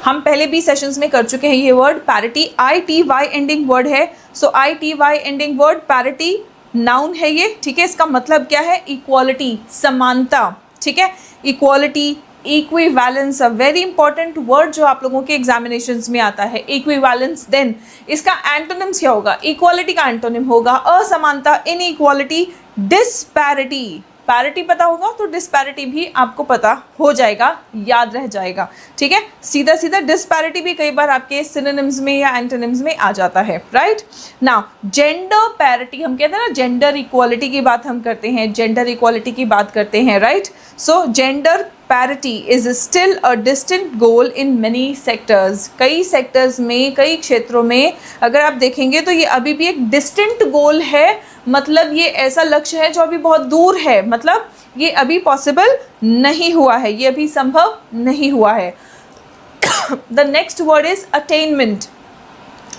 हम पहले भी सेशंस में कर चुके हैं ये word parity, ITY ending word है। सो ITY ending word parity noun है ये, ठीक है। इसका मतलब क्या है? इक्वालिटी, समानता, ठीक है। Equality, equivalence, a very important word जो आप लोगों के एग्जामिनेशंस में आता है, इक्विवेलेंस। देन इसका एंटोनिम्स क्या होगा? इक्वालिटी का एंटोनिम होगा असमानता, इनइक्वालिटी, डिस्पैरिटी। पैरिटी पता होगा तो डिस्पैरिटी भी आपको पता हो जाएगा, याद रह जाएगा, ठीक है। सीधा सीधा डिस्पैरिटी भी कई बार आपके सिनोनिम्स में या एंटोनिम्स में आ जाता है, राइट। नाउ जेंडर पैरिटी, हम कहते हैं ना जेंडर इक्वालिटी की बात हम करते हैं, जेंडर इक्वालिटी की बात करते हैं, right. So gender parity is still a distant goal in many sectors. कई सेक्टर्स में, कई क्षेत्रों में अगर आप देखेंगे तो ये अभी भी एक डिस्टेंट गोल है, मतलब ये ऐसा लक्ष्य है जो अभी बहुत दूर है, मतलब ये अभी पॉसिबल नहीं हुआ है, ये अभी संभव नहीं हुआ है। The next word is attainment.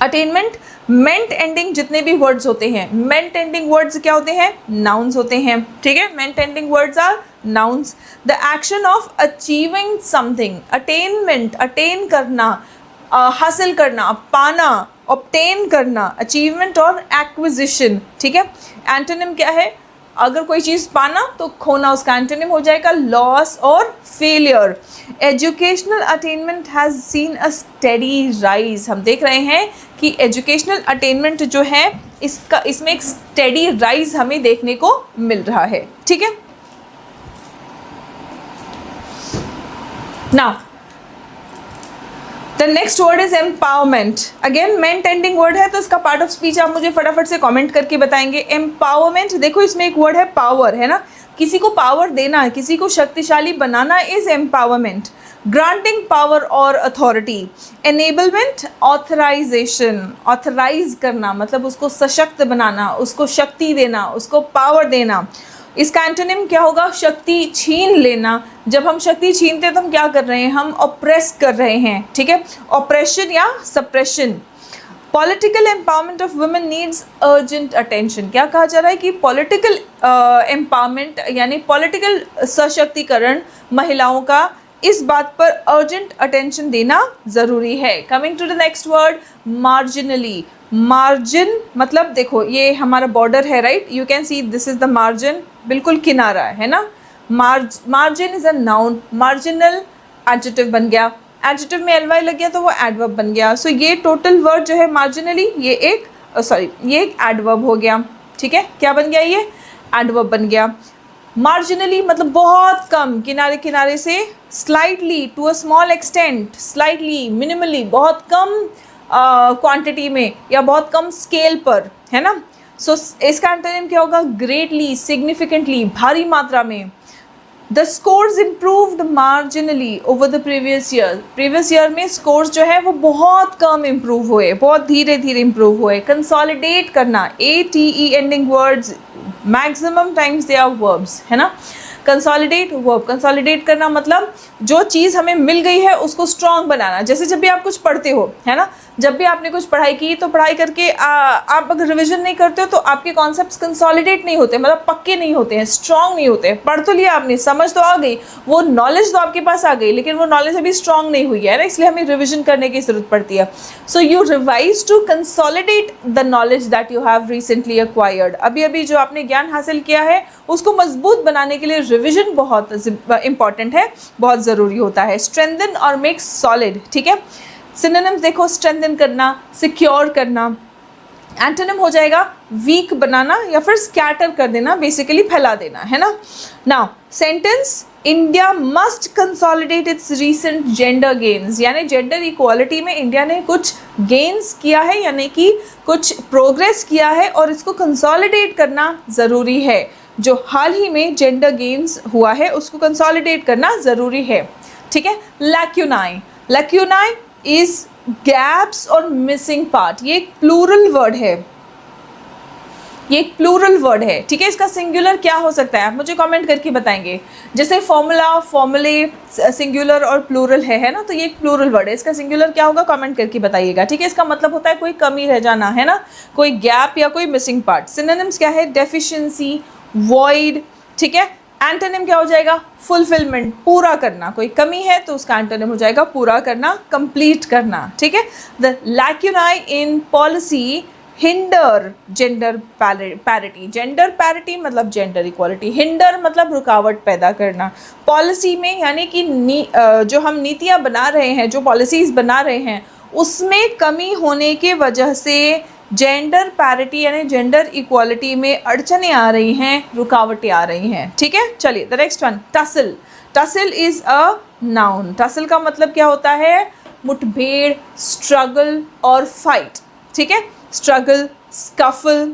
Attainment, meant ending जितने भी वर्ड्स होते हैं, मेंट एंडिंग वर्ड्स क्या होते हैं? नाउन्स होते हैं, ठीक है। Ment ending words are nouns. The action of achieving something. attainment, attain करना, हासिल करना, पाना, obtain करना, achievement और acquisition, ठीक है। एंटोनिम क्या है? अगर कोई चीज़ पाना तो खोना, उसका एंटोनिम हो जाएगा लॉस और failure. Educational attainment has seen a steady rise. हम देख रहे हैं कि एजुकेशनल अटेनमेंट जो है इसमें एक स्टेडी राइज हमें देखने को मिल रहा है, ठीक है। Now, the next word is empowerment. Again, ment ending word है तो इसका पार्ट ऑफ स्पीच आप मुझे फटाफट से कमेंट करके बताएंगे। empowerment, देखो इसमें एक वर्ड है पावर, है ना। किसी को पावर देना, किसी को शक्तिशाली बनाना इज empowerment. Granting power और authority. Enablement, authorization. Authorize करना मतलब उसको सशक्त बनाना, उसको शक्ति देना, उसको पावर देना। इसका एंटोनिम क्या होगा? शक्ति छीन लेना। जब हम शक्ति छीनते हैं तो हम क्या कर रहे हैं? हम ऑप्रेस कर रहे हैं, ठीक है। ऑप्रेशन या suppression. Political empowerment of women needs urgent attention. क्या कहा जा रहा है कि पॉलिटिकल एम्पावरमेंट यानी पॉलिटिकल सशक्तिकरण महिलाओं का, इस बात पर अर्जेंट अटेंशन देना ज़रूरी है। Coming to the next word, marginally. Margin मतलब देखो ये हमारा बॉर्डर है, right. You can see this is the margin, बिल्कुल किनारा है ना। Margin is a noun, marginal adjective बन गया, एडजेक्टिव में ly लग गया तो वो एडवर्ब बन गया। सो ये टोटल वर्ड जो है मार्जिनली, ये एक एडवर्ब हो गया, ठीक है। क्या बन गया? ये एडवर्ब बन गया। मार्जिनली मतलब बहुत कम, किनारे किनारे से, slightly, to a small extent, slightly, minimally, बहुत कम क्वांटिटी में या बहुत कम स्केल पर, है ना। सो इसका एंटोनिम क्या होगा? ग्रेटली, सिग्निफिकेंटली, भारी मात्रा में। The scores improved marginally over the previous year. Previous year में स्कोर्स जो है वो बहुत कम इम्प्रूव हुए, बहुत धीरे धीरे इम्प्रूव हुए। कंसोलिडेट करना, ATE ending words maximum times they are verbs, है ना। कंसोलिडेट वर्ब, कंसोलिडेट करना मतलब जो चीज़ हमें मिल गई है उसको स्ट्रॉन्ग बनाना। जैसे जब भी आप कुछ पढ़ते हो, है ना, जब भी आपने कुछ पढ़ाई की तो पढ़ाई करके आप अगर रिवीजन नहीं करते हो तो आपके कॉन्सेप्ट्स कंसोलिडेट नहीं होते, मतलब पक्के नहीं होते हैं, स्ट्रॉन्ग नहीं होते। पढ़ तो लिया आपने, समझ तो आ गई, वो नॉलेज तो आपके पास आ गई, लेकिन वो नॉलेज अभी स्ट्रॉन्ग नहीं हुई है ना, इसलिए हमें रिविजन करने की जरूरत पड़ती है। So you revise to consolidate the knowledge that you have recently acquired. अभी अभी जो आपने ज्ञान हासिल किया है उसको मजबूत बनाने के लिए रिविजन बहुत इंपॉर्टेंट है, बहुत ज़रूरी होता है। स्ट्रेंथन और मेक सॉलिड, ठीक है। सिनोनिम्स देखो, स्ट्रेंथन करना, सिक्योर करना। एंटोनिम हो जाएगा वीक बनाना या फिर स्कैटर कर देना, बेसिकली फैला देना, है ना। Now sentence, India must consolidate it's recent gender gains, यानी जेंडर इक्वालिटी में इंडिया ने कुछ गेन्स किया है, यानी कि कुछ प्रोग्रेस किया है और इसको कंसोलिडेट करना ज़रूरी है। जो हाल ही में जेंडर गेन्स हुआ है उसको कंसोलिडेट करना ज़रूरी है, ठीक है। लैक्यूनाई, लैक्यूनाई इज गैप्स और मिसिंग पार्ट। ये एक प्लूरल वर्ड है, ये एक प्लूरल वर्ड है, ठीक है। इसका सिंगुलर क्या हो सकता है आप मुझे कमेंट करके बताएंगे। जैसे फॉर्मूला, फॉर्मूले सिंगुलर और प्लूरल है ना, तो ये एक प्लूरल वर्ड है। इसका सिंगुलर क्या होगा कमेंट करके बताइएगा, ठीक है। इसका मतलब होता है कोई कमी रह जाना, है ना, कोई गैप या कोई मिसिंग पार्ट। सिनोनिम्स क्या है? डेफिशिएंसी, वॉइड, ठीक है, एंटोनिम क्या हो जाएगा? फुलफिलमेंट, पूरा करना। कोई कमी है तो उसका एंटोनिम हो जाएगा पूरा करना, कंप्लीट करना, ठीक है। The lacunae in policy hinder gender parity. Gender parity मतलब जेंडर इक्वालिटी, हिंडर मतलब रुकावट पैदा करना पॉलिसी में, यानी कि जो हम नीतियाँ बना रहे हैं, जो पॉलिसीज़ बना रहे हैं, उसमें कमी होने के वजह से जेंडर पैरिटी यानी जेंडर इक्वालिटी में अड़चने आ रही हैं, रुकावटें आ रही हैं, ठीक है। चलिए the next one, tussle. Tussle is a noun. Tussle का मतलब क्या होता है? मुठभेड़, स्ट्रगल और फाइट, ठीक है। स्ट्रगल, स्कफल,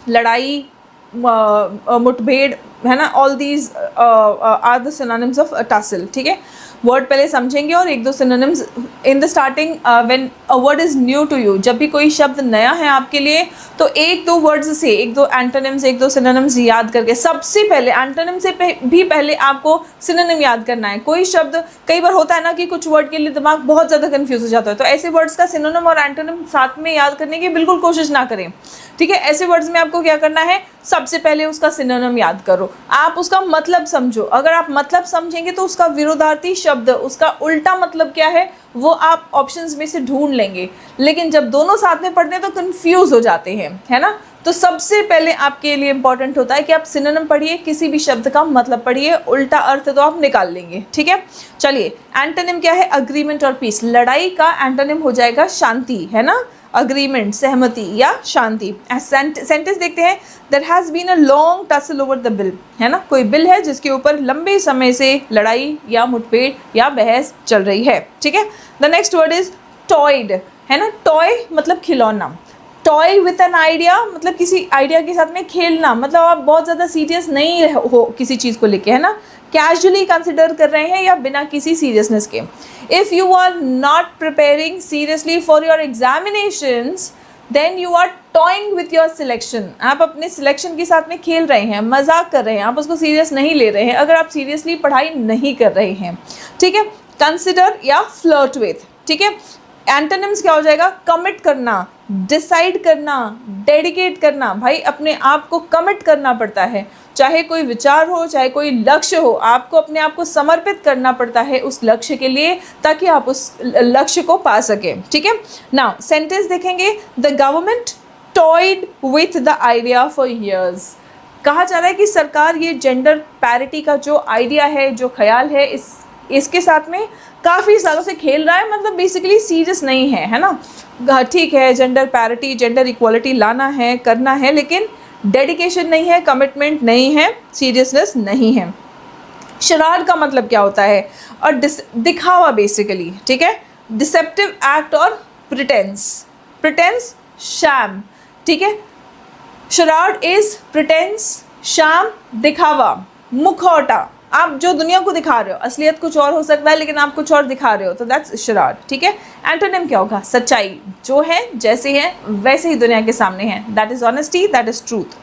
लड़ाई, मुठभेड़, है ना, all these are the synonyms of tussle, ठीक है। वर्ड पहले समझेंगे और एक दो synonyms in the starting. When a word is new to you, जब भी कोई शब्द नया है आपके लिए तो एक दो वर्ड्स से, एक दो एंटोनिम्स, एक दो सिनोनिम्स याद करके, सबसे पहले एंटोनिम से भी पहले आपको सिनोनिम याद करना है। कोई शब्द, कई बार होता है ना कि कुछ वर्ड के लिए दिमाग बहुत ज़्यादा कन्फ्यूज हो जाता है, तो ऐसे वर्ड्स का सिनोनिम और एंटोनिम साथ में याद करने की बिल्कुल कोशिश ना करें, ठीक है। ऐसे वर्ड्स में आपको क्या करना है? सबसे पहले उसका सिनोनिम याद करो, आप उसका मतलब समझो। अगर आप मतलब समझेंगे तो उसका विरोधार्थी शब्द, उसका उल्टा मतलब क्या है, वो आप ऑप्शंस में से ढूंढ लेंगे। लेकिन जब दोनों साथ में पढ़ते हैं तो कंफ्यूज हो जाते हैं, है ना। तो सबसे पहले आपके लिए इंपॉर्टेंट होता है कि आप सिनोनिम पढ़िए, किसी भी शब्द का मतलब पढ़िए, उल्टा अर्थ तो आप निकाल लेंगे, ठीक है। चलिए एंटोनिम क्या है? अग्रीमेंट और पीस। लड़ाई का एंटोनिम हो जाएगा शांति, है ना। अग्रीमेंट, सहमति या शांति। सेंटेंस देखते हैं, there has been a long tussle over the bill, है ना। कोई बिल है जिसके ऊपर लंबे समय से लड़ाई या मुठभेड़ या बहस चल रही है, ठीक है। द नेक्स्ट वर्ड इज टॉयड, है ना। टॉय मतलब खिलौना, टॉय विथ एन आइडिया मतलब किसी आइडिया के साथ में खेलना, मतलब आप बहुत ज़्यादा सीरियस नहीं हो किसी चीज़ को लेके, है ना, कैजुअली कंसिडर कर रहे हैं या बिना किसी सीरियसनेस के। If you are not preparing seriously for your examinations then you are toying with your selection. आप अपने सिलेक्शन के साथ में खेल रहे हैं, मजाक कर रहे हैं, आप उसको सीरियस नहीं ले रहे हैं अगर आप सीरियसली पढ़ाई नहीं कर रहे हैं, ठीक है। कंसिडर या फ्लर्ट विथ, ठीक है। एंटोनिम्स क्या हो जाएगा? कमिट करना, डिसाइड करना, डेडिकेट करना। भाई अपने आप को कमिट करना पड़ता है, चाहे कोई विचार हो, चाहे कोई लक्ष्य हो, आपको अपने आप को समर्पित करना पड़ता है उस लक्ष्य के लिए, ताकि आप उस लक्ष्य को पा सकें, ठीक है। नाउ सेंटेंस देखेंगे, the government toyed with the idea for years. कहा जा रहा है कि सरकार ये जेंडर पैरिटी का जो आइडिया है, जो ख्याल है, इसके साथ में काफ़ी सालों से खेल रहा है, मतलब बेसिकली सीरियस नहीं है ना। ठीक है, जेंडर पैरिटी, जेंडर इक्वालिटी लाना है, करना है, लेकिन डेडिकेशन नहीं है, कमिटमेंट नहीं है, सीरियसनेस नहीं है। शरारत का मतलब क्या होता है? और दिखावा बेसिकली, ठीक है। डिसेप्टिव एक्ट और प्रिटेंस, प्रिटेंस शैम, ठीक है। शरारत इज प्रिटेंस, शाम दिखावा, मुखौटा। आप जो दुनिया को दिखा रहे हो, असलियत कुछ और हो सकता है लेकिन आप कुछ और दिखा रहे हो, तो दैट्स शरारत, ठीक है। एंटोनिम क्या होगा? सच्चाई, जो है जैसे है वैसे ही दुनिया के सामने है, that is honesty, that is truth,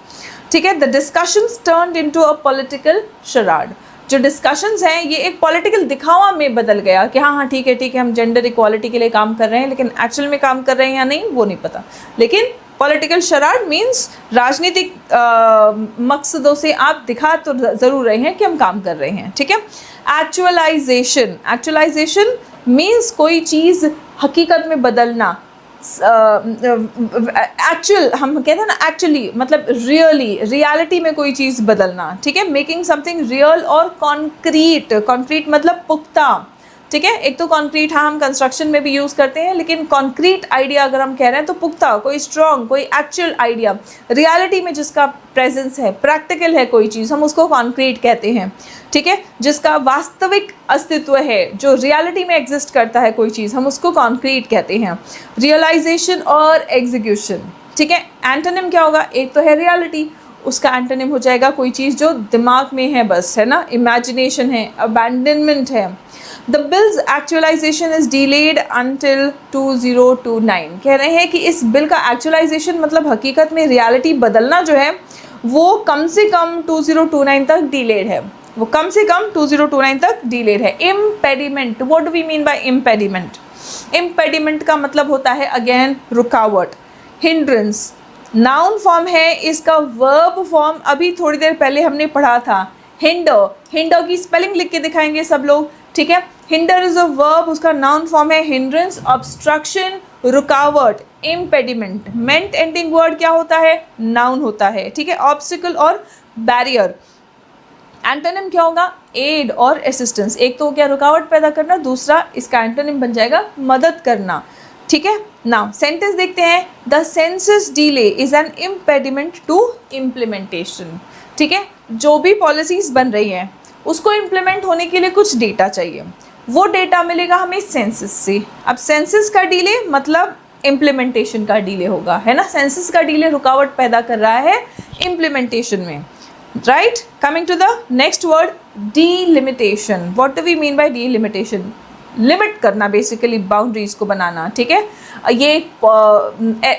ठीक है। The discussions turned into a political शरारत। जो डिस्कशंस हैं ये एक पॉलिटिकल दिखावा में बदल गया कि हाँ ठीक है हम जेंडर इक्वालिटी के लिए काम कर रहे हैं, लेकिन एक्चुअल में काम कर रहे हैं या नहीं वो नहीं पता। लेकिन पॉलिटिकल शरारत मीन्स राजनीतिक मकसदों से आप दिखा तो ज़रूर रहे हैं कि हम काम कर रहे हैं, ठीक है। एक्चुअलाइजेशन, एक्चुअलाइजेशन मीन्स कोई चीज़ हकीकत में बदलना। एक्चुअल हम कहते हैं ना, एक्चुअली मतलब रियली, रियलिटी में कोई चीज़ बदलना, ठीक है। मेकिंग समथिंग रियल और कॉन्क्रीट, कॉन्क्रीट मतलब पुख्ता, ठीक है। एक तो कॉन्क्रीट हाँ हम कंस्ट्रक्शन में भी यूज़ करते हैं, लेकिन कॉन्क्रीट आइडिया अगर हम कह रहे हैं तो पुख्ता, कोई स्ट्रॉन्ग, कोई एक्चुअल आइडिया, रियलिटी में जिसका प्रेजेंस है, प्रैक्टिकल है कोई चीज़, हम उसको कॉन्क्रीट कहते हैं, ठीक है। जिसका वास्तविक अस्तित्व है, जो रियलिटी में एग्जिस्ट करता है कोई चीज़, हम उसको कॉन्क्रीट कहते हैं। रियलाइजेशन और एग्जीक्यूशन, ठीक है। एंटोनिम क्या होगा? एक तो है रियलिटी, उसका एंटोनिम हो जाएगा कोई चीज़ जो दिमाग में है बस, है ना, इमेजिनेशन है, अबैंडनमेंट है। The bill's actualization is delayed until 2029। कह रहे हैं कि इस बिल का एक्चुअलाइजेशन मतलब हकीकत में रियलिटी बदलना जो है वो कम से कम 2029 तक डिलेड है, वो कम से कम 2029 तक डिलेड है। Impediment, what do we mean by impediment? Impediment का मतलब होता है अगेन रुकावट, हिंड्रेंस। नाउन फॉर्म है, इसका वर्ब फॉर्म अभी थोड़ी देर पहले हमने पढ़ा था, हिंडर, हिंडर की स्पेलिंग लिख के दिखाएंगे सब लोग, ठीक है। हिंडर इज अ वर्ब, उसका नाउन फॉर्म है हिंड्रेंस, ऑब्स्ट्रक्शन, रुकावट, इम्पेडिमेंट। मेंट एंडिंग वर्ड क्या होता है? नाउन होता है, ठीक है। ऑब्स्टिकल और बैरियर। एंटोनिम क्या होगा? एड और असिस्टेंस। एक तो क्या रुकावट पैदा करना, दूसरा इसका एंटोनिम बन जाएगा मदद करना, ठीक है। नाउ सेंटेंस देखते हैं। The census delay is an impediment to implementation, ठीक है। जो भी पॉलिसीज बन रही हैं उसको इम्प्लीमेंट होने के लिए कुछ डेटा चाहिए, वो डेटा मिलेगा हमें सेंसस से। अब सेंसस का डिले मतलब इम्प्लीमेंटेशन का डिले होगा, है ना। सेंसस का डिले रुकावट पैदा कर रहा है इम्प्लीमेंटेशन में, right. Coming to the next word, delimitation. What do we mean by delimitation? Limit करना, बेसिकली बाउंड्रीज को बनाना, ठीक है। ये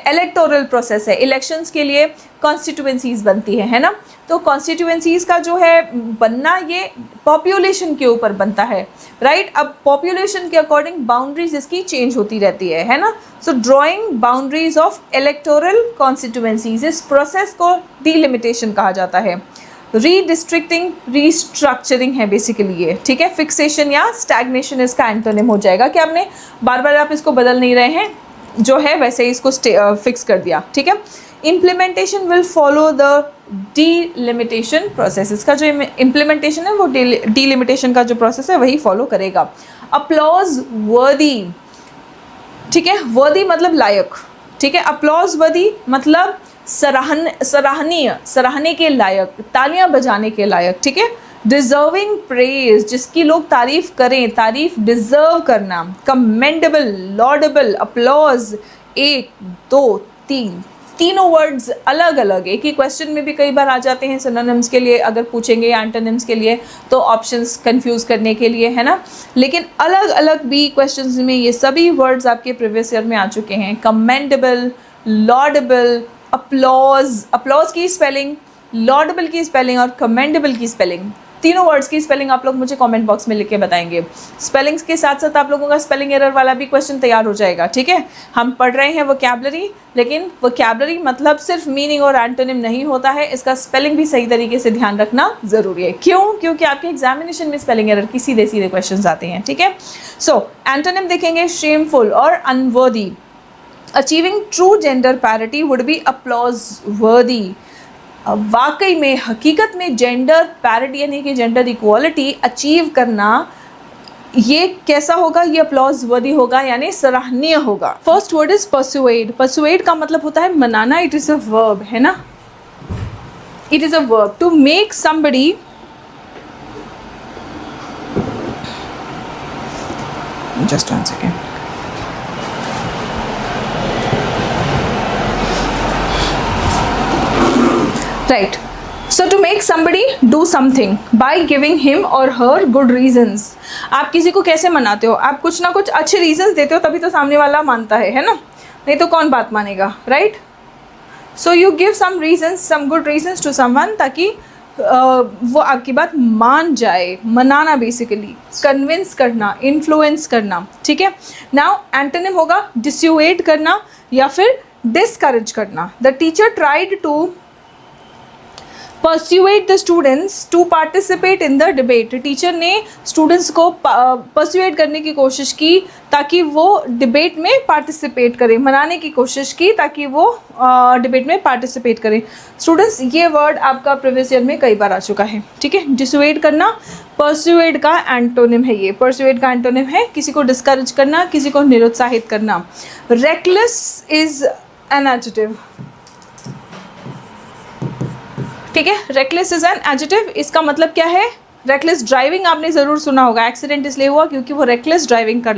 इलेक्टोरल प्रोसेस है, इलेक्शंस के लिए कॉन्स्टिट्यूएंसीज बनती है ना। तो कॉन्स्टिट्यूएंसीज का जो है बनना, ये पॉपुलेशन के ऊपर बनता है, राइट। अब पॉपुलेशन के अकॉर्डिंग बाउंड्रीज इसकी चेंज होती रहती है ना। So drawing boundaries of electoral constituencies, इस प्रोसेस को डीलिमिटेशन कहा जाता है। रीडिस्ट्रिक्टिंग, रीस्ट्रक्चरिंग है बेसिकली ये, ठीक है। फिक्सेशन या स्टैग्नेशन इसका एंटोनिम हो जाएगा कि आपने बार बार आप इसको बदल नहीं रहे हैं, जो है वैसे ही इसको फिक्स कर दिया, ठीक है। Implementation will follow the delimitation process. इसका जो इम्प्लीमेंटेशन है वो डीलिमिटेशन का जो प्रोसेस है वही फॉलो करेगा। अपलॉज वर्दी, ठीक है। वर्दी मतलब लायक, ठीक है। अपलॉज वर्दी मतलब सराहनीय, सराहने के लायक, तालियां बजाने के लायक, ठीक है। डिजर्विंग प्रेज, जिसकी लोग तारीफ करें, तारीफ डिजर्व करना। Commendable, laudable, applause. 1 2 3 तीनों वर्ड्स अलग अलग, एक ही क्वेश्चन में भी कई बार आ जाते हैं सिनोनिम्स के लिए अगर पूछेंगे, या एंटोनिम्स के लिए, तो ऑप्शंस कंफ्यूज करने के लिए, है ना। लेकिन अलग अलग भी क्वेश्चंस में ये सभी वर्ड्स आपके प्रीवियस ईयर में आ चुके हैं। कमेंडेबल, लॉडेबल, अपलॉज, अपलॉज की स्पेलिंग, लॉडेबल की स्पेलिंग और कमेंडेबल की स्पेलिंग, तीनों वर्ड्स की स्पेलिंग आप लोग मुझे कमेंट बॉक्स में लिख के बताएंगे। स्पेलिंग्स के साथ साथ आप लोगों का स्पेलिंग एरर वाला भी क्वेश्चन तैयार हो जाएगा, ठीक है। हम पढ़ रहे हैं वोकैबुलरी, लेकिन वोकैबुलरी मतलब सिर्फ मीनिंग और एंटोनिम नहीं होता है, इसका स्पेलिंग भी सही तरीके से ध्यान रखना जरूरी है। क्यों? क्योंकि आपके एग्जामिनेशन में स्पेलिंग एरर की सीधे सीधे क्वेश्चन आते हैं, ठीक है। सो एंटोनिम देखेंगे, शेमफुल और unworthy. Achieving true gender parity would be applause वर्दी। वाकई में, हकीकत में जेंडर पैरिटी यानी कि जेंडर इक्वालिटी अचीव करना, ये कैसा होगा? ये अपलॉज वर्दी होगा, यानी सराहनीय होगा। First word is persuade. Persuade का मतलब होता है मनाना, इट इज अ वर्ब, है ना। It is a verb to make somebody, just 1 second, right. So to make somebody do something by giving him or her good reasons. आप किसी को कैसे मनाते हो? आप कुछ ना कुछ अच्छे रीजंस देते हो, तभी तो सामने वाला मानता है ना। नहीं तो कौन बात मानेगा, right. So you give some reasons, some good reasons to someone, ताकि वो आपकी बात मान जाए। मनाना बेसिकली, कन्विंस करना, इन्फ्लुएंस करना, ठीक है। नाउ एंटोनिम होगा डिस्यूएड करना या फिर डिस्करेज करना। The teacher tried to persuade the students to participate in the debate. Teacher ने स्टूडेंट्स को परस्यूएट करने की कोशिश की ताकि वो डिबेट में पार्टिसिपेट करें, मनाने की कोशिश की ताकि वो डिबेट में पार्टिसिपेट करें। स्टूडेंट्स, ये वर्ड आपका प्रीवियस ईयर में कई बार आ चुका है, ठीक है। डिसुएड करना परस्यूएड का एंटोनिम है, ये परस्यूएड का एंटोनिम है किसी को डिस्करेज करना, किसी को निरुत्साहित करना। रेकलेस इज एन एडजेक्टिव, ठीक है। रेकलेस इज एन एडजेक्टिव, इसका मतलब क्या है? रेकलेस ड्राइविंग आपने ज़रूर सुना होगा। एक्सीडेंट इसलिए हुआ क्योंकि वो रेकलेस ड्राइविंग कर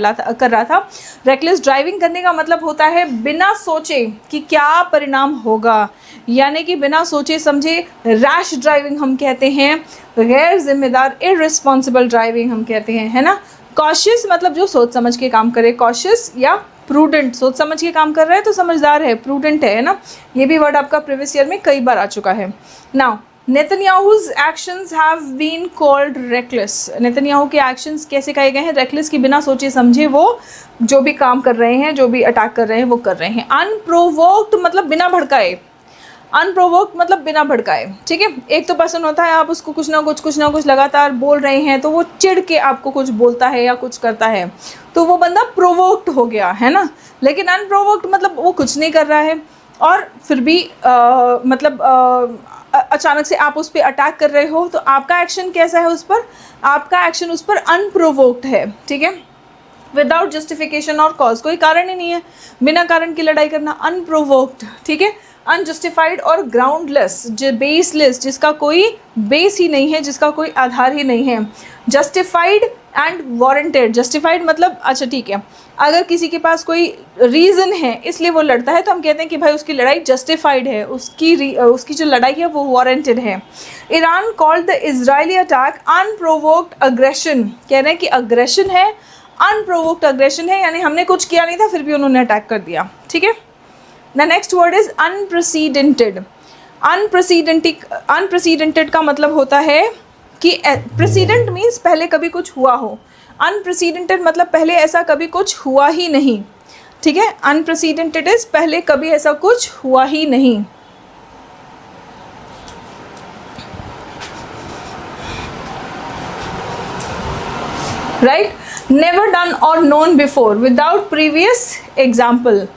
रहा था। रेकलेस ड्राइविंग करने का मतलब होता है बिना सोचे कि क्या परिणाम होगा, यानी कि बिना सोचे समझे रैश ड्राइविंग हम कहते हैं, गैर जिम्मेदार इररिस्पॉन्सिबल ड्राइविंग हम कहते हैं, है ना। कॉशियस मतलब जो सोच समझ के काम करे, कॉशियस या प्रूडेंट, सोच समझ के काम कर रहा है तो समझदार है, प्रूडेंट है ना। ये भी वर्ड आपका प्रीवियस ईयर में कई बार आ चुका है। Now Netanyahu's actions have been called reckless. Netanyahu के एक्शंस कैसे कहे गए हैं? रेकलेस, की बिना सोचे समझे वो जो भी काम कर रहे हैं, जो भी अटैक कर रहे हैं वो कर रहे हैं। अनप्रोवोक्ड मतलब बिना भड़काए, अनप्रोवोक्ड मतलब बिना भड़काए, ठीक है। एक तो पर्सन होता है आप उसको कुछ ना कुछ लगातार बोल रहे हैं तो वो चिढ़ के आपको कुछ बोलता है या कुछ करता है, तो वो बंदा प्रोवोक्ड हो गया है ना। लेकिन अनप्रोवोक्ड मतलब वो कुछ नहीं कर रहा है और फिर भी अचानक से आप उस पर अटैक कर रहे हो, तो आपका एक्शन कैसा है उस पर, आपका एक्शन उस पर अनप्रोवोक्ड है, ठीक है। विदाउट जस्टिफिकेशन और कॉज, कोई कारण ही नहीं है, बिना कारण की लड़ाई करना, अनप्रोवोक्ड, ठीक है। अनजस्टिफाइड और ग्राउंडलेस, बेसलेस, जिसका कोई बेस ही नहीं है, जिसका कोई आधार ही नहीं है। जस्टिफाइड एंड वारंटेड, जस्टिफाइड मतलब अच्छा ठीक है, अगर किसी के पास कोई रीज़न है इसलिए वो लड़ता है तो हम कहते हैं कि भाई उसकी लड़ाई जस्टिफाइड है, उसकी जो लड़ाई है वो वारंटेड है। Iran called the Israeli attack unprovoked aggression, कह रहे हैं कि अग्रेशन है, अनप्रोवोक्ड अग्रेशन है, यानी हमने कुछ किया नहीं था फिर भी उन्होंने अटैक कर दिया, ठीक है। The next word is unprecedented. Unprecedented का मतलब होता है कि प्रेसिडेंट मीन्स पहले कभी कुछ हुआ हो, अनप्रेसिडेंटेड मतलब पहले ऐसा कभी कुछ हुआ ही नहीं, ठीक है। अनप्रेसिडेंटेड इज पहले कभी ऐसा कुछ हुआ ही नहीं। राइट, नेवर डन और known before, without previous example,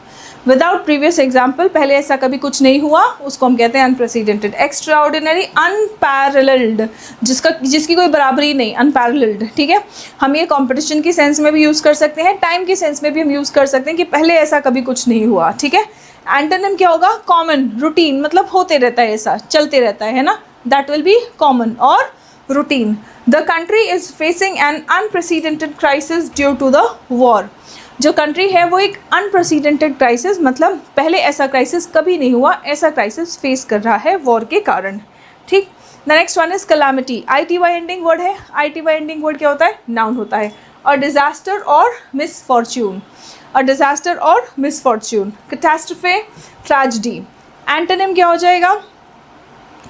without previous example, पहले ऐसा कभी कुछ नहीं हुआ, उसको हम कहते हैं अनप्रेसिडेंटेड। एक्स्ट्राऑर्डिनरी, अनपैरेलल्ड, जिसकी कोई बराबरी नहीं, अनपैरेलल्ड, ठीक है। हम ये कंपटीशन की सेंस में भी यूज़ कर सकते हैं, टाइम की सेंस में भी हम यूज़ कर सकते हैं कि पहले ऐसा कभी कुछ नहीं हुआ, ठीक है। एंटोनिम क्या होगा, कॉमन, रूटीन, मतलब होते रहता है, ऐसा चलते रहता है ना, दैट विल बी कॉमन और routine. The country is facing an unprecedented crisis due to the war, जो कंट्री है वो एक अनप्रेसिडेंटेड क्राइसिस, मतलब पहले ऐसा क्राइसिस कभी नहीं हुआ, ऐसा क्राइसिस फेस कर रहा है वॉर के कारण, ठीक। The next one is calamity, ITY ending word है। ITY एंडिंग वर्ड क्या होता है, नाउन होता है। और डिजास्टर और मिसफॉर्च्यून, और डिजास्टर और मिसफॉर्च्यून। कैटास्ट्रोफे, ट्रेजेडी। एंटोनिम क्या हो जाएगा,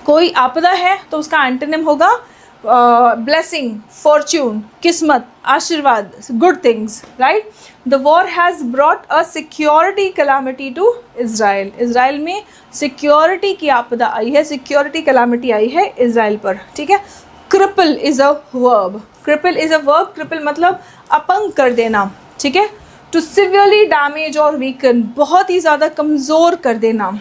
कोई आपदा है तो उसका एंटोनिम होगा ब्लेसिंग, फॉर्च्यून, किस्मत, आशीर्वाद, good things, right. The war has brought a security calamity to Israel, Israel में सिक्योरिटी की आपदा आई है, सिक्योरिटी कैलामिटी आई है इज़राइल पर, ठीक है। Cripple is a verb, cripple is a verb, cripple मतलब अपंग कर देना, ठीक है। टू सिवियरली डैमेज और वीकन, बहुत ही ज़्यादा कमज़ोर कर देना,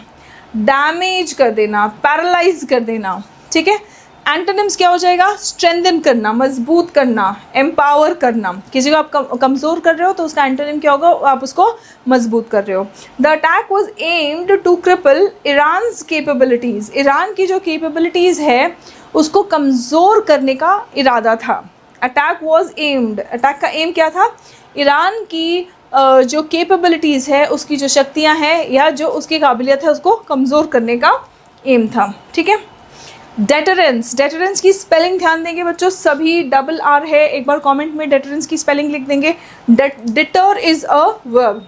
डैमेज कर देना, पैरालाइज कर देना, ठीक है। एंटोनिम्स क्या हो जाएगा, स्ट्रेंथन करना, मजबूत करना, एम्पावर करना। किसी को आप कमज़ोर कर रहे हो तो उसका एंटोनिम क्या होगा, आप उसको मजबूत कर रहे हो। The attack was aimed to cripple Iran's capabilities, Iran की जो केपेबिलिटीज़ है उसको कमज़ोर करने का इरादा था। अटैक वॉज एम्ड, अटैक का एम क्या था, ईरान की जो केपेबिलिटीज़ है, उसकी जो शक्तियाँ हैं या जो उसकी काबिलियत है उसको कमज़ोर करने का एम था, ठीक है। डेटरेंस, डेटरेंस की स्पेलिंग ध्यान देंगे बच्चों, सभी डबल आर है, एक बार कमेंट में डेटरेंस की स्पेलिंग लिख देंगे। डिटर इज़ अ वर्ब,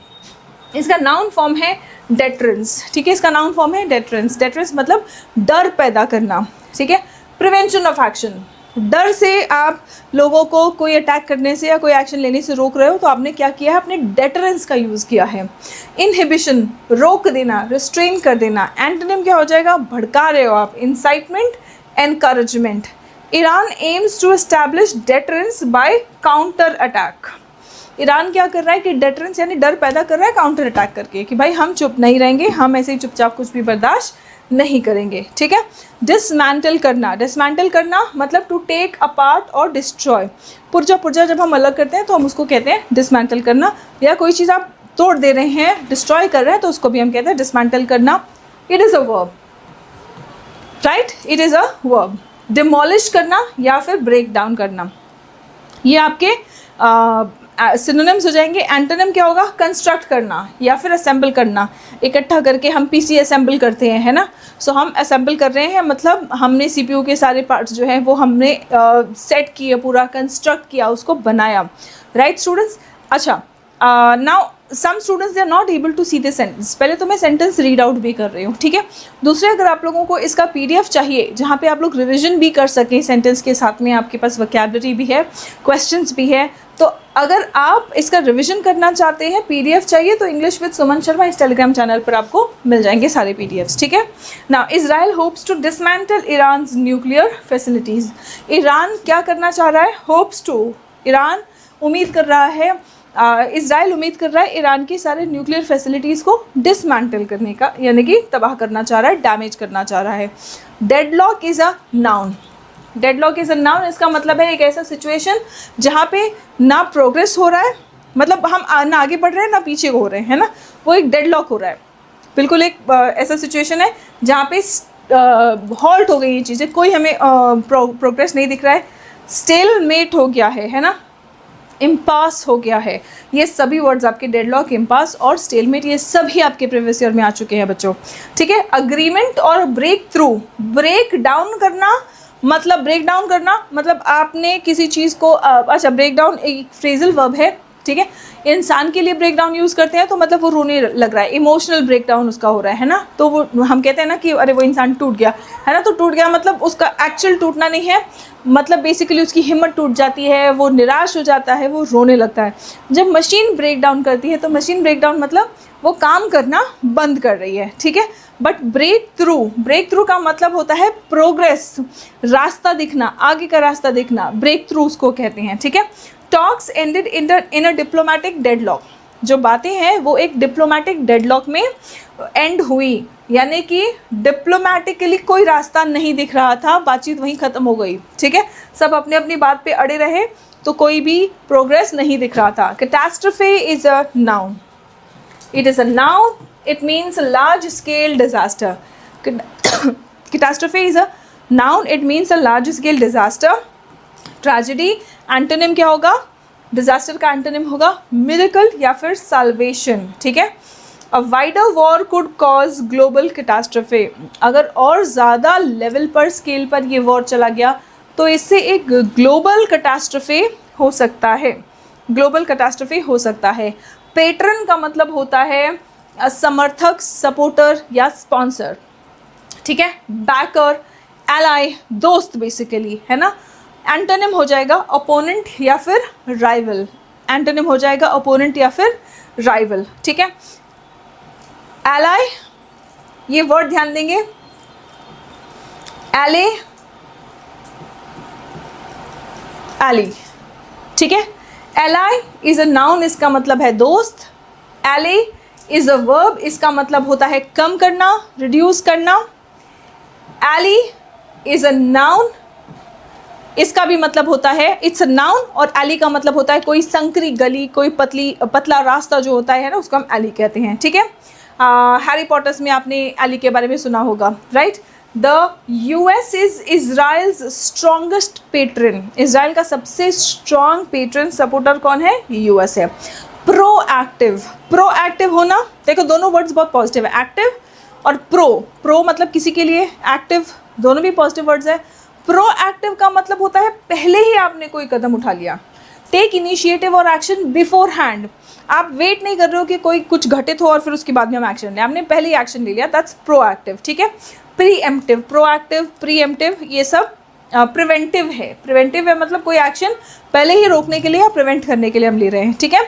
इसका नाउन फॉर्म है डेटरेंस, ठीक है, इसका नाउन फॉर्म है डेटरेंस। डेटरेंस मतलब डर पैदा करना, ठीक है। प्रिवेंशन ऑफ एक्शन, डर से आप लोगों को कोई अटैक करने से या कोई एक्शन लेने से रोक रहे हो तो आपने क्या किया है, आपने डेटरेंस का यूज़ किया है। इनहिबिशन, रोक देना, रिस्ट्रेन कर देना। एंटोनिम क्या हो जाएगा, भड़का रहे हो आप, incitement, encouragement. Iran aims to establish deterrence by counter attack, Iran क्या कर रहा है कि डेटरेंस यानी डर पैदा कर रहा है काउंटर अटैक करके, कि भाई हम चुप नहीं रहेंगे, हम ऐसे ही चुपचाप कुछ भी बर्दाश्त नहीं करेंगे, ठीक है। डिसमैंटल करना, डिसमैंटल करना मतलब टू टेक अपार्ट और डिस्ट्रॉय। पुर्जा पुर्जा जब हम अलग करते हैं तो हम उसको कहते हैं डिसमैंटल करना, या कोई चीज़ आप तोड़ दे रहे हैं, डिस्ट्रॉय कर रहे हैं तो उसको भी हम कहते हैं डिसमैंटल करना। It is a verb, right, it is a verb. Demolish करना या फिर ब्रेक डाउन करना, ये आपके सिनोनिम्स हो जाएंगे। एंटोनिम क्या होगा, कंस्ट्रक्ट करना या फिर असेंबल करना, इकट्ठा करके हम पीसी असेंबल करते हैं, है ना। सो हम असेंबल कर रहे हैं मतलब हमने सीपीयू के सारे पार्ट्स जो हैं वो हमने सेट किए, पूरा कंस्ट्रक्ट किया, उसको बनाया, राइट स्टूडेंट्स। अच्छा, now some students they are not able to see the sentence, पहले तो मैं सेंटेंस रीड आउट भी कर रही हूँ, ठीक है। दूसरे, अगर आप लोगों को इसका PDF चाहिए जहाँ पे आप लोग रिविजन भी कर सकें सेंटेंस के साथ में, आपके पास वोकैबुलरी भी है, क्वेश्चंस भी है, तो अगर आप इसका रिवीजन करना चाहते हैं, पीडीएफ चाहिए, तो इंग्लिश विद सुमन शर्मा इस टेलीग्राम चैनल पर आपको मिल जाएंगे सारे पीडीएफ्स, ठीक है। Now Israel hopes to dismantle Iran nuclear facilities. Iran क्या करना चाह रहा है? होप्स टू, ईरान उम्मीद कर रहा है, इजराइल उम्मीद कर रहा है ईरान की सारे न्यूक्लियर फैसिलिटीज़ को डिसमेंटल करने का, यानी कि तबाह करना चाह रहा है, डैमेज करना चाह रहा है। Deadlock is a noun. Deadlock is a noun, इसका मतलब है एक ऐसा सिचुएशन जहाँ पे ना प्रोग्रेस हो रहा है, मतलब हम ना आगे बढ़ रहे हैं ना पीछे हो रहे हैं, है ना, वो एक डेडलॉक हो रहा है। बिल्कुल एक ऐसा सिचुएशन है जहाँ पे हॉल्ट हो गई ये चीज़ें, कोई हमें प्रोग्रेस नहीं दिख रहा है, स्टेलमेट हो गया है ना, इम्पास हो गया है। ये सभी वर्ड्स आपके डेडलॉक, इम्पास और स्टेलमेट, ये सभी आपके प्रीवियस ईयर में आ चुके हैं बच्चों, ठीक है। अग्रीमेंट और ब्रेक थ्रू, ब्रेक डाउन करना मतलब आपने किसी चीज़ को अच्छा, ब्रेक डाउन एक फ्रेजल वर्ब है, ठीक है। इंसान के लिए ब्रेक डाउन यूज़ करते हैं तो मतलब वो रोने लग रहा है, इमोशनल ब्रेक डाउन उसका हो रहा है ना, तो वो हम कहते हैं ना कि अरे वो इंसान टूट गया, है ना, तो टूट गया मतलब उसका एक्चुअल टूटना नहीं है, मतलब बेसिकली उसकी हिम्मत टूट जाती है, वो निराश हो जाता है, वो रोने लगता है। जब मशीन ब्रेक डाउन करती है तो मशीन ब्रेक डाउन मतलब वो काम करना बंद कर रही है, ठीक है। बट ब्रेक थ्रू का मतलब होता है प्रोग्रेस, रास्ता दिखना, आगे का रास्ता दिखना, ब्रेक थ्रू उसको कहते हैं, ठीक है। Talks ended in a diplomatic deadlock, जो बातें हैं वो एक डिप्लोमेटिक डेडलॉक में एंड हुई, यानी कि डिप्लोमेटिकली कोई रास्ता नहीं दिख रहा था, बातचीत वहीं ख़त्म हो गई, ठीक है। सब अपने अपनी बात पे अड़े रहे तो कोई भी प्रोग्रेस नहीं दिख रहा था। Catastrophe is a noun, it is a noun, it means a large scale disaster. Catastrophe is a noun, it means a large scale disaster. Tragedy antonym क्या होगा? डिजास्टर का एंटोनिम होगा मिरेकल या फिर साल्वेशन, ठीक है। A wider war could cause global catastrophe, अगर और ज़्यादा लेवल पर, स्केल पर ये वॉर चला गया तो इससे एक ग्लोबल कैटास्ट्रोफे हो सकता है, ग्लोबल कैटास्ट्रोफे हो सकता है। पेट्रन का मतलब होता है समर्थक, सपोर्टर या स्पॉन्सर, ठीक है। बैकर, एलाई, दोस्त बेसिकली, है ना। एंटोनिम हो जाएगा ओपोनेंट या फिर राइवल, एंटोनिम हो जाएगा ओपोनेंट या फिर राइवल, ठीक है। एलाई, ये वर्ड ध्यान देंगे, एले, एली, ठीक है। एलाई इज अ नाउन, इसका मतलब है दोस्त। एले इज अ वर्ब, इसका मतलब होता है कम करना, रिड्यूस करना। एली इज अ नाउन, इसका भी मतलब होता है इट्स अ नाउन, और एली का मतलब होता है कोई संकरी गली, कोई पतला रास्ता जो होता है ना, उसको हम एली कहते हैं, ठीक है। हैरी पॉटर्स में आपने एली के बारे में सुना होगा, right. The US is Israel's strongest patron, Israel का सबसे स्ट्रॉन्ग पेट्रन, सपोर्टर कौन है? यूएस है। प्रोएक्टिव, प्रोएक्टिव होना, देखो दोनों वर्ड्स बहुत पॉजिटिव है, एक्टिव और प्रो मतलब किसी के लिए, एक्टिव दोनों भी पॉजिटिव वर्ड्स है। प्रोएक्टिव का मतलब होता है पहले ही आपने कोई कदम उठा लिया, टेक इनिशिएटिव और एक्शन बिफोर हैंड, आप वेट नहीं कर रहे हो कि कोई कुछ घटित हो और फिर उसके बाद में हम एक्शन लें, आपने पहले ही एक्शन ले लिया, दैट्स प्रोएक्टिव, ठीक है। प्रीएम्प्टिव, प्रोएक्टिव, प्रीएम्प्टिव, ये सब प्रिवेंटिव है, प्रिवेंटिव है मतलब कोई एक्शन पहले ही रोकने के लिए या प्रिवेंट करने के लिए हम ले रहे हैं, ठीक है।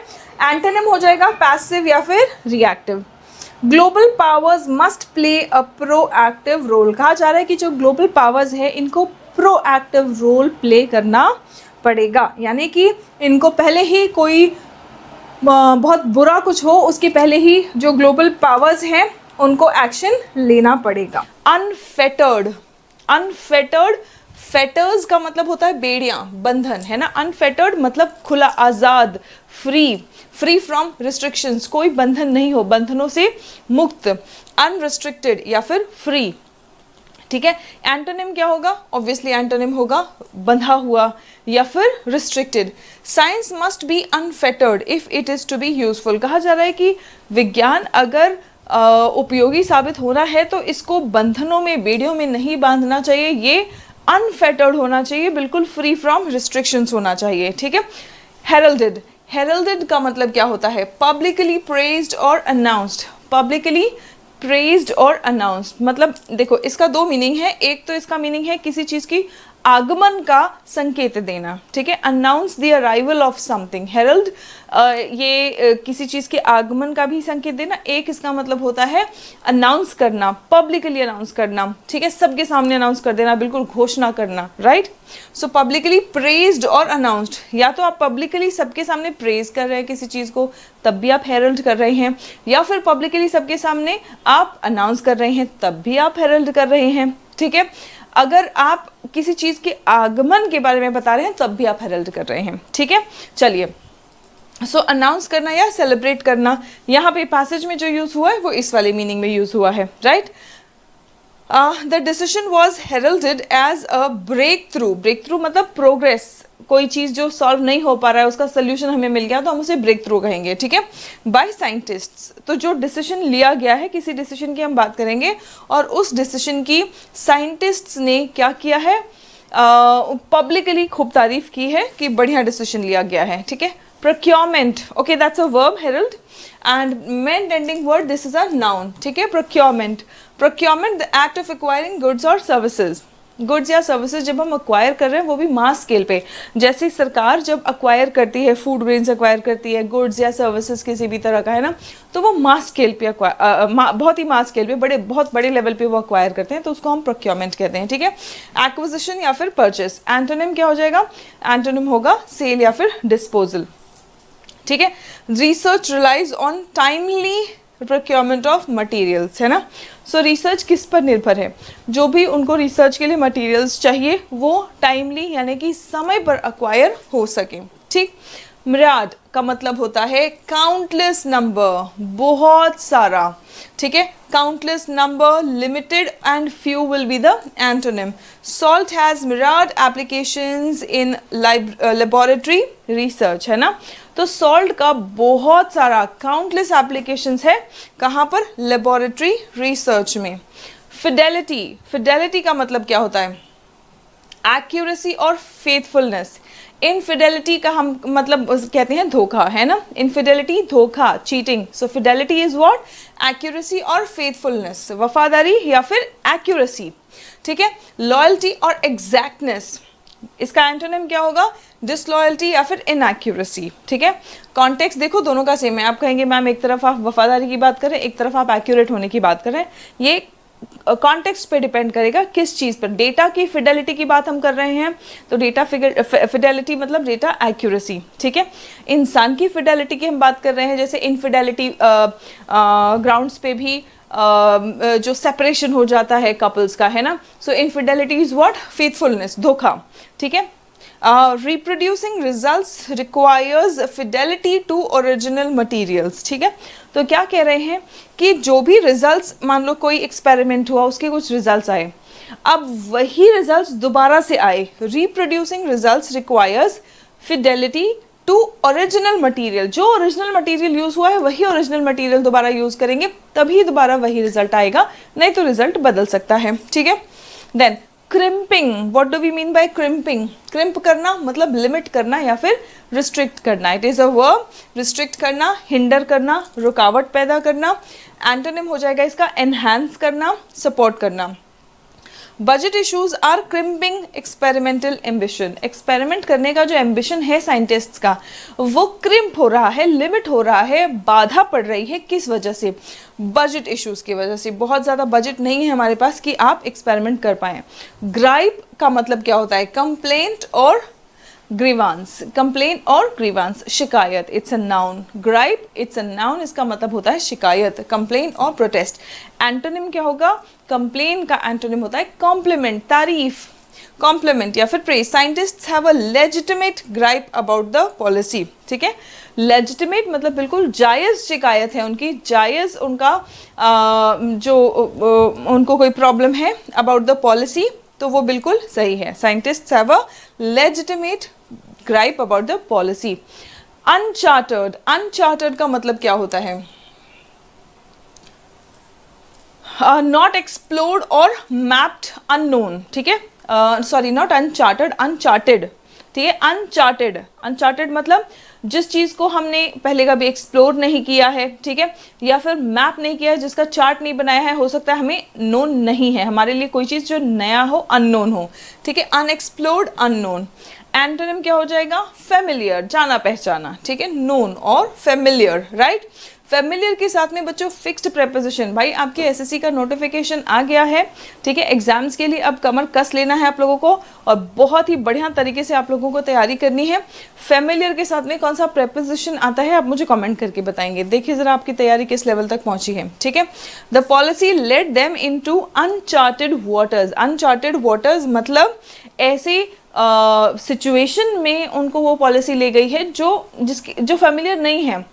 एंटोनिम हो जाएगा पैसिव या फिर reactive. Global powers must play a proactive role, कहा जा रहा है कि जो ग्लोबल पावर्स है इनको प्रोएक्टिव रोल प्ले करना पड़ेगा, यानी कि इनको पहले ही कोई बहुत बुरा कुछ हो उसके पहले ही जो ग्लोबल पावर्स हैं उनको एक्शन लेना पड़ेगा। अनफेटर्ड, अनफेटर्ड, फेटर्स का मतलब होता है बेड़ियाँ, बंधन, है ना। अनफेटर्ड मतलब खुला, आज़ाद, फ्री, फ्री फ्रॉम रिस्ट्रिक्शंस, कोई बंधन नहीं हो, बंधनों से मुक्त। अनरिस्ट्रिक्टेड या फिर फ्री, ठीक है। एंटोनिम क्या होगा? ऑब्वियसली एंटोनिम होगा बंधा हुआ या फिर restricted. Science must be unfettered if it is to be useful, कहा जा रहा है कि विज्ञान अगर उपयोगी साबित होना है तो इसको बंधनों में, बेड़ियों में नहीं बांधना चाहिए, ये अनफेटर्ड होना चाहिए, बिल्कुल फ्री फ्रॉम रिस्ट्रिक्शंस होना चाहिए, ठीक है। हेरल्डेड, हेरल्डेड का मतलब क्या होता है? पब्लिकली प्रेज्ड और अनाउंस्ड, पब्लिकली प्रेज्ड और अनाउंस्ड, मतलब देखो इसका दो मीनिंग है, एक तो इसका मीनिंग है किसी चीज़ की आगमन का संकेत देना, ठीक है, announce the arrival of something, herald ये किसी चीज़ के आगमन का भी संकेत देना। एक इसका मतलब होता है अनाउंस करना, पब्लिकली अनाउंस करना, ठीक है, सबके सामने अनाउंस कर देना, बिल्कुल घोषणा करना, राइट। सो पब्लिकली प्रेज्ड और अनाउंस्ड, या तो आप पब्लिकली सबके सामने प्रेज कर रहे हैं किसी चीज़ को, तब भी आप हेरल्ड कर रहे हैं, या फिर पब्लिकली सबके सामने आप अनाउंस कर रहे हैं, तब भी आप हेरल्ड कर रहे हैं, ठीक है। अगर आप किसी चीज़ के आगमन के बारे में बता रहे हैं तब भी आप हेरल्ड कर रहे हैं, ठीक है। चलिए, सो अनाउंस करना या सेलिब्रेट करना, यहाँ पे पैसेज में जो यूज़ हुआ है वो इस वाले मीनिंग में यूज़ हुआ है, right. The decision was heralded as a breakthrough, breakthrough मतलब प्रोग्रेस, कोई चीज़ जो सॉल्व नहीं हो पा रहा है उसका सोल्यूशन हमें मिल गया तो हम उसे ब्रेक थ्रू कहेंगे, ठीक है, बाय साइंटिस्ट्स। तो जो डिसीजन लिया गया है, किसी डिसीजन की हम बात करेंगे, और उस डिसीजन की साइंटिस्ट्स ने क्या किया है, पब्लिकली खूब तारीफ की है कि बढ़िया डिसीजन लिया गया है, ठीक है। Procurement, okay, that's a verb, herald, and ment ending word, this is a noun, ठीक है। Procurement, procurement the act of acquiring goods और सर्विसेज, गुड्स या सर्विसेज जब हम अक्वायर कर रहे हैं वो भी मास स्केल पे, जैसे सरकार जब अक्वायर करती है, फूड ग्रेन्स अक्वायर करती है, गुड्स या सर्विसेज किसी भी तरह का, है ना, तो वो मास स्केल पे बहुत ही मास स्केल पे, बहुत बड़े लेवल पे वो अक्वायर करते हैं, तो उसको हम प्रोक्योरमेंट कहते हैं, ठीक है। एक्विजिशन या फिर परचेस, एंटोनिम क्या हो जाएगा, एंटोनिम होगा सेल या फिर डिस्पोजल, ठीक है। Research relies on timely procurement of materials, है ना। सो रिसर्च किस पर निर्भर है, जो भी उनको रिसर्च के लिए मटेरियल्स चाहिए वो टाइमली यानी कि समय पर अक्वायर हो सके, ठीक। मिराड का मतलब होता है काउंटलेस नंबर, बहुत सारा, ठीक है, countless number, limited and few will be the antonym. Salt has myriad applications in laboratory research, है ना। तो सॉल्ट का बहुत सारा काउंटलेस एप्लीकेशंस है, कहाँ पर, लेबोरेटरी रिसर्च में। फिडेलिटी, फिडेलिटी का मतलब क्या होता है, एक्यूरेसी और फेथफुलनेस। इनफिडेलिटी का हम मतलब कहते हैं धोखा, है ना, इनफिडेलिटी धोखा, cheating. So Fidelity is what, accuracy और फेथफुलनेस, वफादारी या फिर एक्यूरेसी, ठीक है। लॉयल्टी और एग्जैक्टनेस, इसका एंटोनिम क्या होगा, डिसलॉयल्टी या फिर इनएक्यूरेसी, ठीक है। कॉन्टेक्स्ट देखो दोनों का सेम है, आप कहेंगे मैम एक तरफ आप वफादारी की बात करें, एक तरफ आप एक्यूरेट होने की बात करें, ये कॉन्टेक्स्ट पे डिपेंड करेगा किस चीज़ पर। डेटा की फिडेलिटी की बात हम कर रहे हैं तो डेटा फिडेलिटी मतलब डेटा एक्यूरेसी, ठीक है। इंसान की फिडेलिटी की हम बात कर रहे हैं, जैसे इनफिडेलिटी ग्राउंड्स पे भी जो सेपरेशन हो जाता है कपल्स का, है ना। So infidelity is what, faithfulness, धोखा, ठीक है। Reproducing results requires fidelity to original materials, ठीक है। तो क्या कह रहे हैं कि जो भी रिजल्ट्स, मान लो कोई एक्सपेरिमेंट हुआ, उसके कुछ रिजल्ट्स आए, अब वही रिजल्ट्स दोबारा से आए, reproducing results requires fidelity to original material, जो ओरिजिनल मटेरियल यूज हुआ है वही ओरिजिनल मटेरियल दोबारा यूज करेंगे, तभी दोबारा वही रिजल्ट आएगा, नहीं तो रिजल्ट बदल सकता है, ठीक है। Then crimping, what do we mean by crimping, crimp करना मतलब लिमिट करना या फिर रिस्ट्रिक्ट करना, it is a verb, restrict करना, हिंडर करना, रुकावट पैदा करना। एंटोनिम हो जाएगा इसका एनहांस करना, सपोर्ट करना। Budget issues are crimping experimental ambition, experiment करने का जो एम्बिशन है साइंटिस्ट्स का वो क्रिम्प हो रहा है, लिमिट हो रहा है, बाधा पड़ रही है, किस वजह से, बजट इश्यूज की वजह से, बहुत ज़्यादा बजट नहीं है हमारे पास कि आप एक्सपेरिमेंट कर पाएँ। ग्राइप का मतलब क्या होता है, कंप्लेंट और ग्रीवांस, कंप्लेन और ग्रीवांस, शिकायत, it's a noun. Gripe it's a noun, इसका मतलब होता है शिकायत, कंप्लेन और प्रोटेस्ट। एंटोनिम क्या होगा, कंप्लेन का एंटोनिम होता है कॉम्प्लीमेंट, तारीफ, कॉम्प्लीमेंट या फिर praise. Scientists have a legitimate gripe about the policy, ठीक है। लेजिटिमेट मतलब बिल्कुल जायज़ शिकायत है उनकी, जायज़ उनका उनको कोई प्रॉब्लम है अबाउट द पॉलिसी, तो वो बिल्कुल सही है। Scientists have a legitimate gripe about the policy. Uncharted, uncharted का मतलब क्या होता है, नॉट एक्सप्लोर्ड और मैप्ड, अननोन, ठीक है। सॉरी, नॉट अनचार्टर्ड, अनचार्टेड, ठीक है। अनचार्टेड, अनचार्टेड मतलब जिस चीज़ को हमने पहले कभी एक्सप्लोर नहीं किया है, ठीक है, या फिर मैप नहीं किया है, जिसका चार्ट नहीं बनाया है, हो सकता है हमें नोन नहीं है, हमारे लिए कोई चीज़ जो नया हो, अननोन हो, ठीक है। Unexplored, unknown. एंटोनिम क्या हो जाएगा? फेमिलियर, जाना पहचाना, ठीक है। नोन और फेमिलियर, राइट। फेमिलियर के साथ में बच्चों फिक्स्ड प्रेपोजिशन, भाई आपके एसएससी का नोटिफिकेशन आ गया है, ठीक है। एग्जाम्स के लिए अब कमर कस लेना है आप लोगों को और बहुत ही बढ़िया तरीके से आप लोगों को तैयारी करनी है। फेमिलियर के साथ में कौन सा प्रेपोजिशन आता है आप मुझे कमेंट करके बताएंगे। देखिए जरा आपकी तैयारी किस लेवल तक पहुंची है, ठीक है। The policy led them into uncharted waters. Uncharted waters मतलब ऐसे सिचुएशन में उनको वो पॉलिसी ले गई है जो फेमिलियर नहीं है,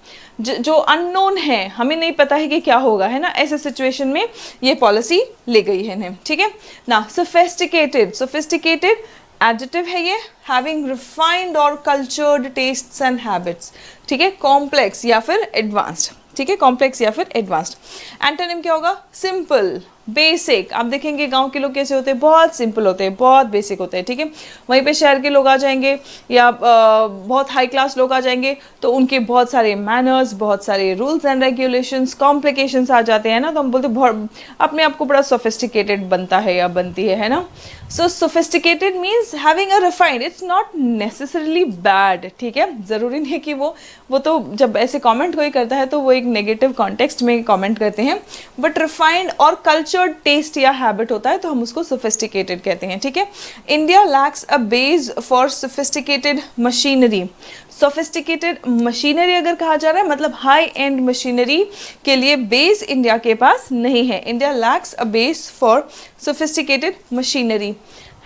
जो अननोन है, हमें नहीं पता है कि क्या होगा, है ना। ऐसे सिचुएशन में ये पॉलिसी ले गई है इन्हें, ठीक है ना। सोफिस्टिकेटेड, सोफिस्टिकेटेड एडजेक्टिव है ये, हैविंग रिफाइंड और कल्चर्ड टेस्ट्स एंड हैबिट्स, ठीक है। कॉम्प्लेक्स या फिर एडवांस्ड, ठीक है, कॉम्प्लेक्स या फिर एडवांस्ड। एंटोनिम क्या होगा? Simple, basic. आप देखेंगे गांव के लोग कैसे होते हैं, बहुत सिंपल होते हैं, बहुत बेसिक होते हैं, ठीक है। वहीं पे शहर के लोग आ जाएंगे या बहुत हाई क्लास लोग आ जाएंगे तो उनके बहुत सारे मैनर्स, बहुत सारे रूल्स एंड रेगुलेशंस, कॉम्प्लिकेशंस आ जाते हैं ना, तो हम बोलते बहुत अपने आप को बड़ा सोफिस्टिकेटेड बनता है या बनती है ना। So sophisticated means having a refined, it's not necessarily bad, ठीक है। ज़रूरी नहीं है कि वो तो जब ऐसे कमेंट कोई करता है तो वो एक नेगेटिव कॉन्टेक्स्ट में कमेंट करते हैं, बट रिफाइंड और कल्चर्ड टेस्ट या हैबिट होता है तो हम उसको सोफिस्टिकेटेड कहते हैं, ठीक है। India lakhs a base for sophisticated machinery. Sophisticated machinery अगर कहा जा रहा है मतलब हाई एंड मशीनरी के लिए बेस इंडिया के पास नहीं है। India lakhs a base for sophisticated machinery.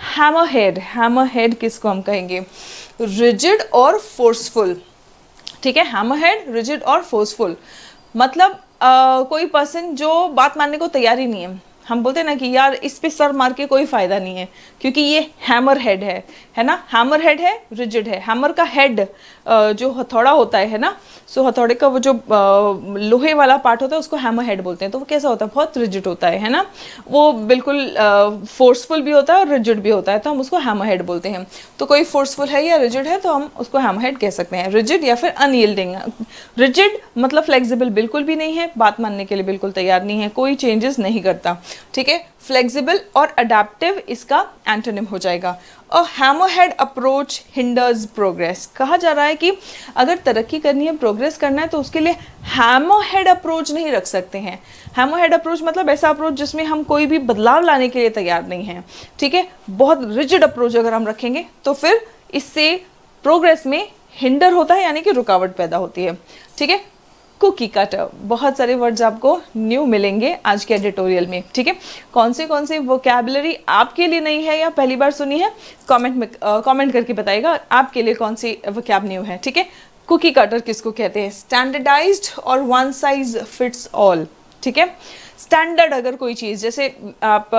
Hammerhead, hammerhead किसको हम कहेंगे? रिजिड और फोर्सफुल, ठीक है। हैमरहेड, रिजिड और फोर्सफुल मतलब कोई पर्सन जो बात मानने को तैयार ही नहीं है। हम बोलते हैं ना कि यार इस पे सर मार के कोई फायदा नहीं है क्योंकि ये हैमर हेड है ना। हैमर हेड है, रिजिड है। हैमर का हेड जो हथौड़ा होता है ना, सो हथौड़े का वो जो लोहे वाला पार्ट होता है उसको हैमर हेड बोलते हैं। तो वो कैसा होता है? बहुत रिजिड होता है ना। वो बिल्कुल फोर्सफुल भी होता है और रिजिड भी होता है, तो हम उसको हैमर हेड बोलते हैं। तो कोई फोर्सफुल है या रिजिड है तो हम उसको हैमर हेड कह सकते हैं। रिजिड या फिर अनयील्डिंग। रिजिड मतलब फ्लेक्सिबल बिल्कुल भी नहीं है, बात मानने के लिए बिल्कुल तैयार नहीं है, कोई चेंजेस नहीं करता, ठीक है। फ्लेक्सिबल और अडेप्टिव इसका एंटोनिम हो जाएगा। अ हैमरहेड अप्रोच हिंडर्स प्रोग्रेस। कहा जा रहा है कि अगर तरक्की करनी है, प्रोग्रेस करना है तो उसके लिए हैमरहेड अप्रोच नहीं रख सकते हैं। हैमरहेड अप्रोच मतलब ऐसा अप्रोच जिसमें हम कोई भी बदलाव लाने के लिए तैयार नहीं हैं, ठीक है। बहुत रिजिड अप्रोच अगर हम रखेंगे तो फिर इससे प्रोग्रेस में हिंडर होता है, यानी कि रुकावट पैदा होती है, ठीक है। कुकी कटर, बहुत सारे वर्ड्स आपको न्यू मिलेंगे आज के एडिटोरियल में, ठीक है। कौन से वोकैबुलरी आपके लिए नहीं है या पहली बार सुनी है, कमेंट करके बताइएगा आपके लिए कौन सी वोकैब न्यू है, ठीक है। कुकी कटर किसको कहते हैं? स्टैंडर्डाइज्ड और वन साइज फिट्स ऑल, ठीक है। स्टैंडर्ड अगर कोई चीज़, जैसे आप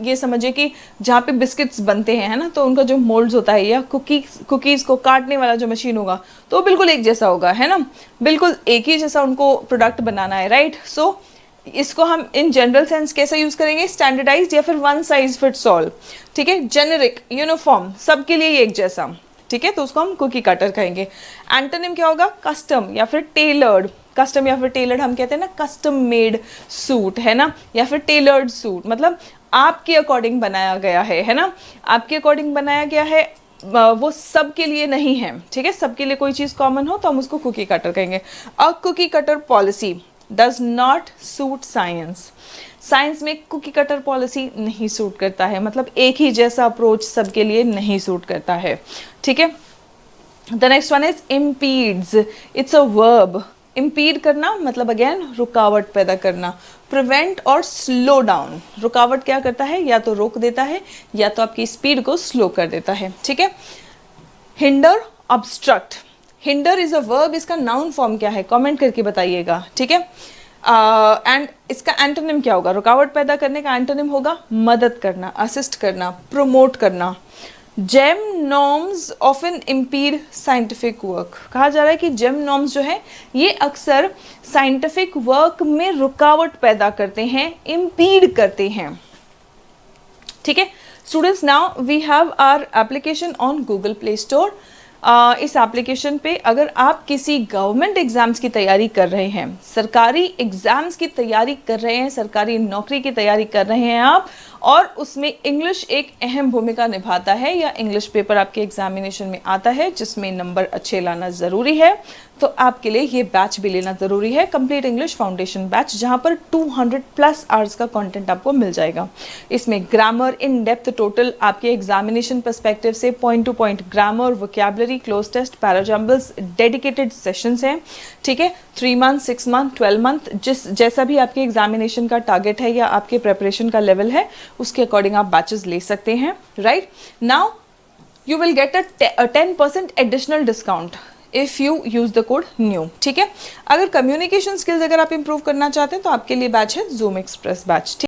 ये समझिए कि जहाँ पे बिस्किट्स बनते हैं, है ना, तो उनका जो मोल्ड्स होता है या कुकीज़ को काटने वाला जो मशीन होगा तो वो बिल्कुल एक जैसा होगा, है ना, बिल्कुल एक ही जैसा उनको प्रोडक्ट बनाना है, राइट। सो इसको हम इन जनरल सेंस कैसे यूज़ करेंगे? स्टैंडर्डाइज्ड या फिर वन साइज फिट्स ऑल, ठीक है। जेनेरिक, यूनिफॉर्म, सबके लिए एक जैसा, ठीक है, तो उसको हम कुकी कटर कहेंगे। एंटोनिम क्या होगा? कस्टम या फिर टेलर्ड। कस्टम या फिर टेलर्ड हम कहते हैं ना, कस्टम मेड सूट, है ना, या फिर टेलर्ड सूट मतलब आपके अकॉर्डिंग बनाया गया है ना, आपके अकॉर्डिंग बनाया गया है, वो सबके लिए नहीं है, ठीक है। सबके लिए कोई चीज़ कॉमन हो तो हम उसको कुकी कटर कहेंगे। A cookie cutter policy does not suit science. Science में कुकी कटर पॉलिसी नहीं सूट करता है, मतलब एक ही जैसा अप्रोच सबके लिए नहीं सूट करता है, ठीक है। The next one is impedes. It's a verb. Impede करना मतलब अगेन रुकावट पैदा करना। प्रिवेंट और स्लो डाउन, रुकावट क्या करता है? या तो रोक देता है या तो आपकी स्पीड को स्लो कर देता है, ठीक है। Hinder, obstruct. Hinder is a verb, इसका नाउन फॉर्म क्या है? कमेंट करके बताइएगा, ठीक है। एंड इसका एंटोनिम क्या होगा? रुकावट पैदा करने का एंटोनिम होगा मदद करना, असिस्ट करना, प्रोमोट करना। Gem norms often impede scientific work. कहा जा रहा है कि जेम नॉर्म्स जो है ये अक्सर साइंटिफिक वर्क में रुकावट पैदा करते हैं, इम्पीड करते हैं, ठीक है। Students, now we have our application on Google Play Store. इस एप्लीकेशन पे अगर आप किसी गवर्नमेंट एग्ज़ाम्स की तैयारी कर रहे हैं, सरकारी एग्ज़ाम्स की तैयारी कर रहे हैं, सरकारी नौकरी की तैयारी कर रहे हैं आप, और उसमें इंग्लिश एक अहम भूमिका निभाता है, या इंग्लिश पेपर आपके एग्जामिनेशन में आता है जिसमें नंबर अच्छे लाना ज़रूरी है, तो आपके लिए ये बैच भी लेना ज़रूरी है, कंप्लीट इंग्लिश फाउंडेशन बैच, जहाँ पर 200+ आवर्स का कंटेंट आपको मिल जाएगा। इसमें ग्रामर इन डेप्थ टोटल आपके एग्जामिनेशन पर्सपेक्टिव से point to point grammar, vocabulary, cloze test, parajumbles, dedicated sessions हैं, ठीक है। 3 मंथ, 6 मंथ, 12 मंथ, जैसा भी आपके एग्जामिनेशन का टारगेट है या आपके प्रेपरेशन का लेवल है, उसके अकॉर्डिंग आप बैचेस ले सकते हैं, right. Now you will get a 10% additional discount if you use the code new, ठीक है। अगर कम्युनिकेशन स्किल्स अगर आप इंप्रूव करना चाहते हैं तो आपके लिए बैच है जूम एक्सप्रेस बैच।